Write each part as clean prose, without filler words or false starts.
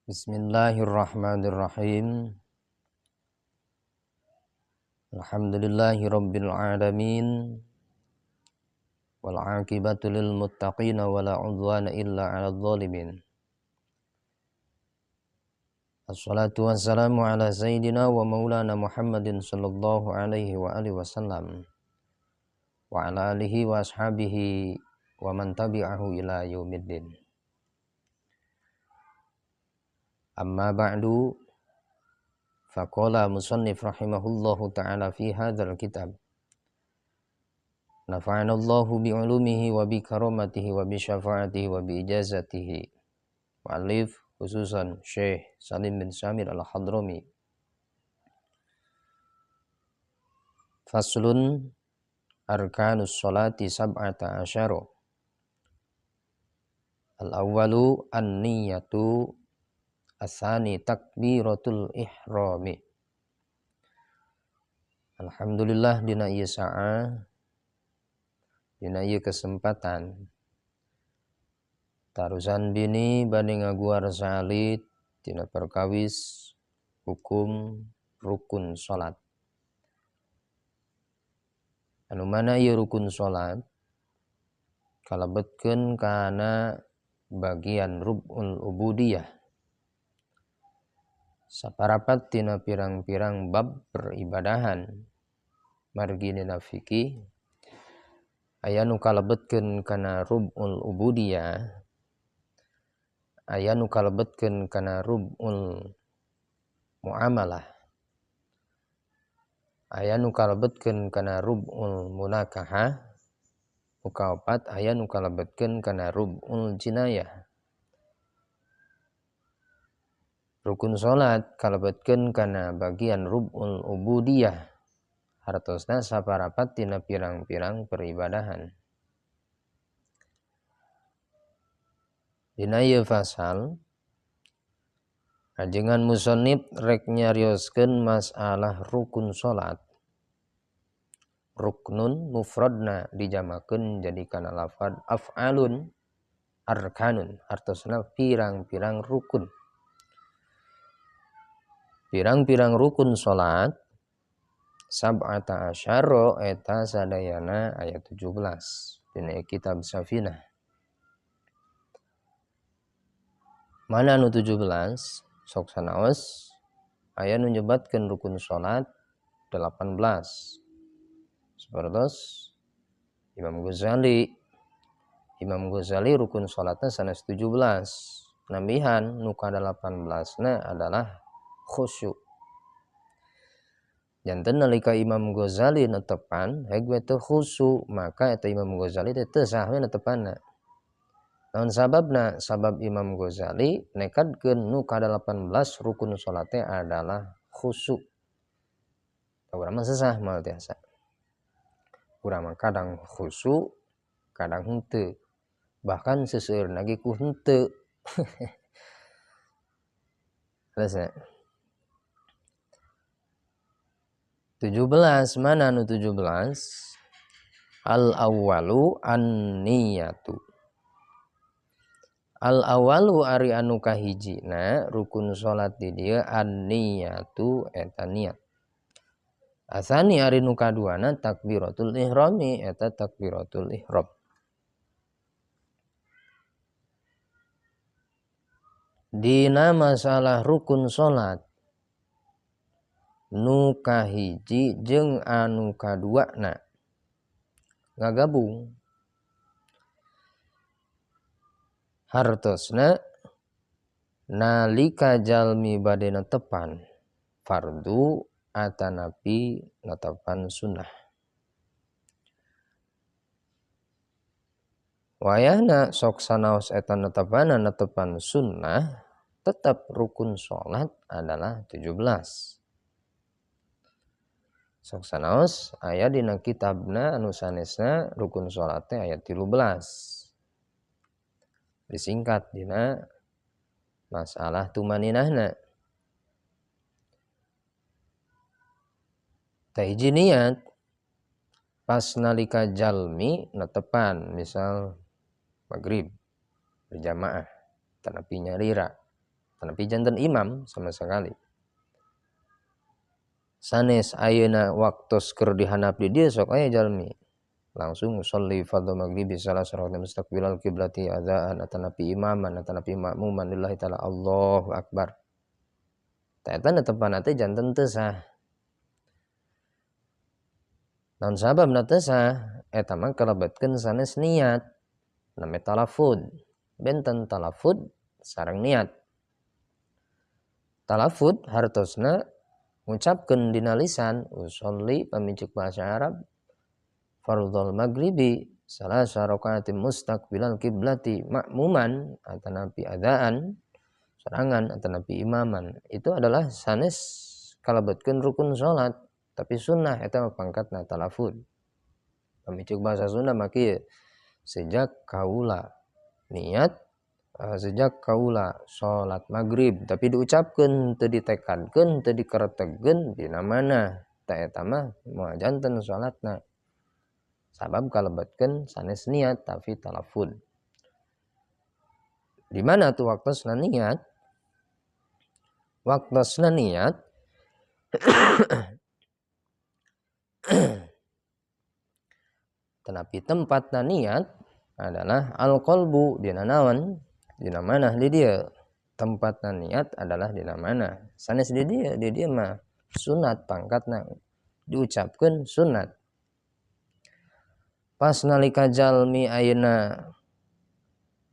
Bismillahirrahmanirrahim. Alhamdulillahirabbil alamin. Wal 'aqibatu lil muttaqin wa la 'udwana illa 'alal zalimin. Assalatu wassalamu ala sayyidina wa maulana Muhammadin sallallahu alaihi wa alihi wasallam wa ala alihi wa ashabihi wa man tabi'ahu ila yaumiddin. Amma ba'du, faqala musannif rahimahullahu ta'ala fi hadzal kitab, nafa'ana Allahu bi'ulumihi wa bi karamatihi wa bi syafa'atihi wa bi ijazatihi. Mu'allif khususan Syekh Salim bin Syamir al-Hadrami. Faslun arkanus sholati sab'ata asyara. Al-awwalu an-niyatu, asani takbiratul ihrami. Alhamdulillah dina ieu sa'a, dina ieu kesempatan tarusan bini bani ngaguar salid dina perkawis hukum rukun salat. Anu mana ieu rukun salat kalebetkeun kana bagian rub'ul ubudiyah, saparapat tina pirang-pirang bab peribadahan margi dina fikih. Aya nu kalebetkeun kana rub'ul ubudiyah, aya nu kalebetkeun kana rub'ul muamalah, aya nu kalebetkeun kana rub'ul munakahah, nu kaopat aya nu kalebetkeun kana rub'ul jinayah. Rukun salat kalebetkeun kana bagian rub'ul ubudiyah, hartosna saparapat tina pirang-pirang peribadahan. Dina ieu fasal ajengan musannif rek nyarioskeun masalah rukun salat. Ruknun mufradna dijamakeun jadi kana lafad af'alun arkanun, hartosna pirang-pirang rukun. Pirang-pirang rukun salat sab'ata asyara eta sadayana aya 17 dina kitab Safinah. Mana anu 17? Sok sanaos. Aya nu nyebatkeun rukun salat 18. Sapertos Imam Ghazali. Imam Ghazali rukun salatna sanes 17. Nambihan nu ka-18na adalah khusyuk. Janten nalika Imam Ghazali netepan heg we teu khusyuk, maka eta Imam Ghazali teu sah we netepanna. Naon sababna? Sabab Imam Ghazali nekadkeun nu ka-18 rukun salat teh adalah khusyuk. Urang mah sesah moal tiasa. Urang mah kadang khusyuk, kadang henteu. Bahkan seseueurna ge ku henteu. Terus 17, mana anu 17? Al-awwalu an-niyatu. Al-awwalu ari anu kahijina rukun salat di dieu an-niyatu eta niat. Asani ari nu kaduana takbiratul ihrami eta takbiratul ihram. Dina masalah rukun salat nu kahiji jeung anu kaduana ngagabung. Hartosna nalika jalmi bade netepan fardu atanapi netepan sunnah. Wayahna sok sanaos eta netepanna netepan sunnah, tetap rukun salat adalah 17. Sok sanaos aya dina kitabna anu sanesna rukun salat teh aya 13. Disingkat dina masalah tumaninahna. Tahiji niat pas nalika jalmi netepan, misal maghrib berjamaah tanapi nyarira tapi janten imam sama sekali. Sanes ayeuna waktos keur dihandap di dieu sok aya jalmi langsung sholli fardhu maghribi salah saratan mustaqbilal qiblati adzaan atanapi imaman atanapi makmuman lillahi taala Allahu akbar. Eta netepana teh janten teu sah. Naon sababna teu sah? Eta mah kalebetkeun sanes niat. Name talafud. Benten talafud sareng niat. Talafud hartosna ngucapkeun dina lisan usolli pamicik bahasa Arab fardhul maghribi salasa rakaatin mustaqbilal qiblati makmuman atanapi adaan sorangan atanapi imaman. Itu adalah sanes kalebetkeun rukun salat tapi sunnah eta pangkatna talafud. Pamicik bahasa Sunda mah kieu sejak kaula niat sejak kaula salat maghrib tapi diucapkeun teu ditekadkeun teu dikaretegkeun dina mana ta eta mah moal janten salatna sabab kalebetkeun sanes niat tapi talafud. Di mana tuh waktosna niat? Waktosna niat tetapi tempatna niat adalah al-qalbu dina naon? Dina mana di dieu? Tempatna niat adalah dina mana? Sanes di dieu mah sunat pangkatna diucapkeun sunat. Pas nalika jalmi ayeuna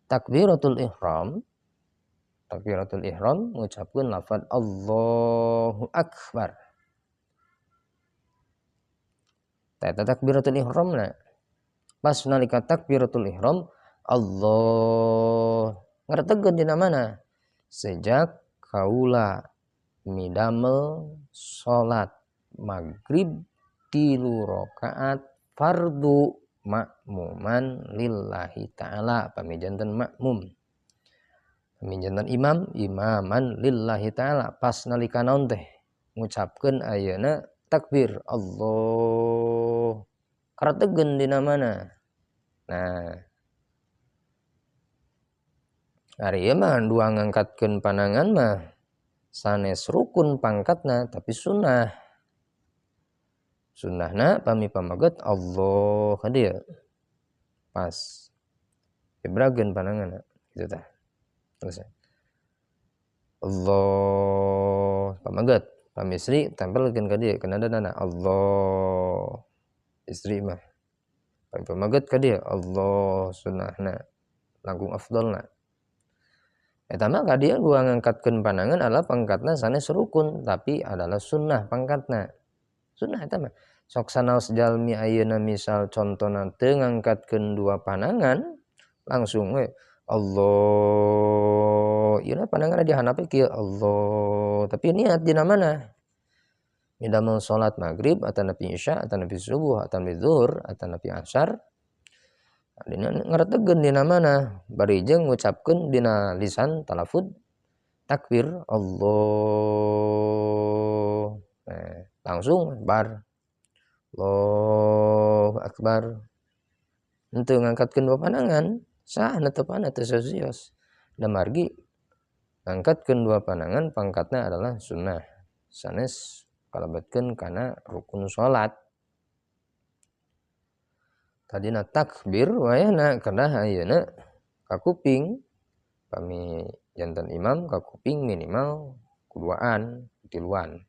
takbiratul ihram ngucapkeun lafaz Allahu akbar. Eta takbiratul ihramna. Pas nalika takbiratul ihram Allah ngaretegkeun dina mana? Sejak kaula midamel salat maghrib 3 rakaat fardu makmuman lillahi ta'ala pami janten makmum pami janten imam imaman lillahi ta'ala. Pas nalika naon teh ngucapkeun ayeuna takbir Allah karetegkeun dina mana? Nah ari ieu mah dua ngangkatkeun panangan mah sanes rukun pangkatna tapi sunnah. Sunnahna pami pamaget Allah ka dieu. Pas ibrageun pananganna kitu tah. Terus Allah pamaget pami istri tempelkeun ka dieu kana nadana Allah. Istri mah pami pamaget ka dieu Allah sunnahna langkung afdalna. Eta mah ka dieu dua ngangkatkeun panangan adalah pangkatna sanes rukun tapi adalah sunnah pangkatna. Sunnah eta mah sok sanaos jalmi ayeuna misal contona teu ngangkatkeun dua panangan langsung we Allah ieu pananganna dihandap kieu Allah tapi niat dina mana? Midamel salat maghrib atanapi isya atanapi subuh atanapi zuhur atanapi asar dina ngaretegkeun dina mana? Bari jeung ngucapkeun dina lisan talafud takbir Allah. Langsung bar Allahu akbar. Henteu ngangkatkeun dua panangan, sah netepana teu sasios. Da margi ngangkatkeun dua panangan pangkatna adalah sunnah. Sanes kalebetkeun kana rukun salat. Tadina takbir wayahna kedah ayeuna ka kuping pami janten imam ka kuping minimal kuduaan tiluan.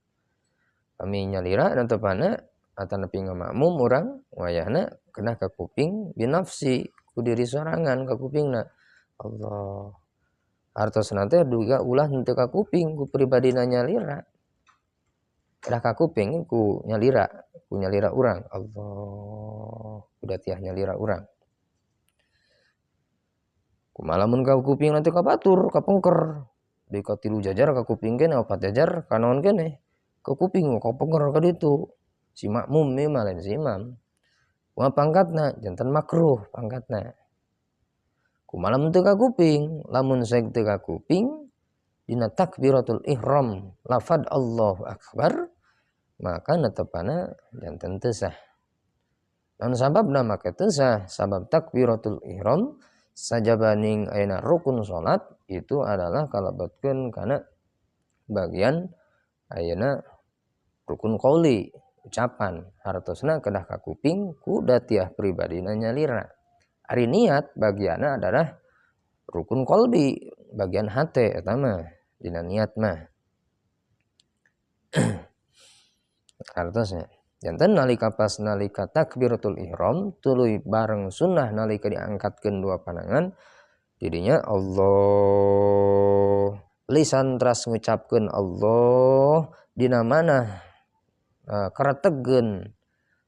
Pami nyalira netepana atanapi ngamakmum urang wayahna kedah ka kuping binafsi ku diri sorangan ka kupingna Allah. Hartosna teh duga ulah henteu ka kuping ku pribadina nyalira. Kedah ka kuping ku nyalira urang Allah. Kuda tiah nyalira urang. Kumaha lamun ka kuping nanti ka batur ka pengker. Deui ka 3 jajar ka kuping keneh 4 jajar ka naon keneh. Ka kuping ka pengker ka ditu. Si makmum ieu mah lain si imam. Kumaha pangkatna? Janten makruh pangkatna. Kumaha lamun teu ka kuping? Lamun saek teu ka kuping dina takbiratul ihram lafad Allahu akbar maka netepana janten teu sah. Naon sababna make teu sah? Sabab takbiratul ihram sajabaning ayeuna rukun salat itu adalah kalebetkeun kana bagian ayeuna rukun qauli ucapan hartosna kedah ka kuping ku datiah pribadina nyalira. Ari niat bagianna adalah rukun qalbi bagian hate eta mah dina niat mah. Hartosna janten nalika pas nalika takbiratul ihram tuluy bareng sunnah nalika diangkatkeun dua panangan didinya Allah lisan teras ngucapkeun Allah dina manah karetegkeun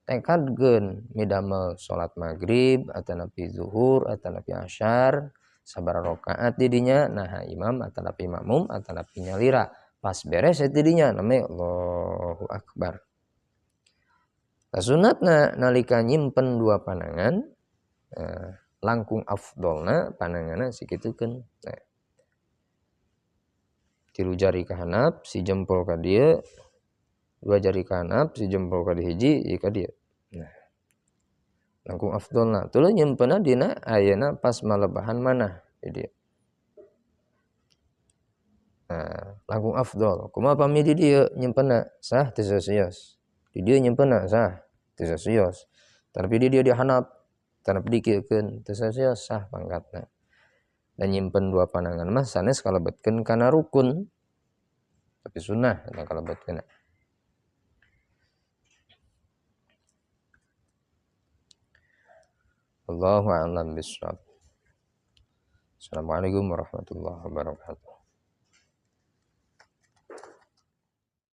tekadkeun midamel salat maghrib atanapi zuhur atanapi asyar sabaraha rakaat didinya nah imam atanapi makmum atanapi nyalira pas beres didinya name Allahu akbar. Sunatna nalika nyimpen dua panangan langkung afdolna pananganna sikitukeun tilu jari ka handap si jempol ka dieu dua jari ka handap si jempol ka hiji ieu ka dieu. Nah, langkung afdolna tuluy nyimpenna dina ayeuna pas malebahan manah di dieu. Nah, langkung afdol kumaha pami di dieu nyimpenna sah teu sasios. Di dieu nyimpenna sah teu sasios. Tapi di dieu di handap tanapi dikeukeun teu sasios sah pangkatna. Dan nyimpen dua panangan mah sanes kalebetkeun kana rukun. Tapi sunnah eta kalebetkeun. Wallahu a'lam bishawab. Assalamualaikum warahmatullahi wabarakatuh.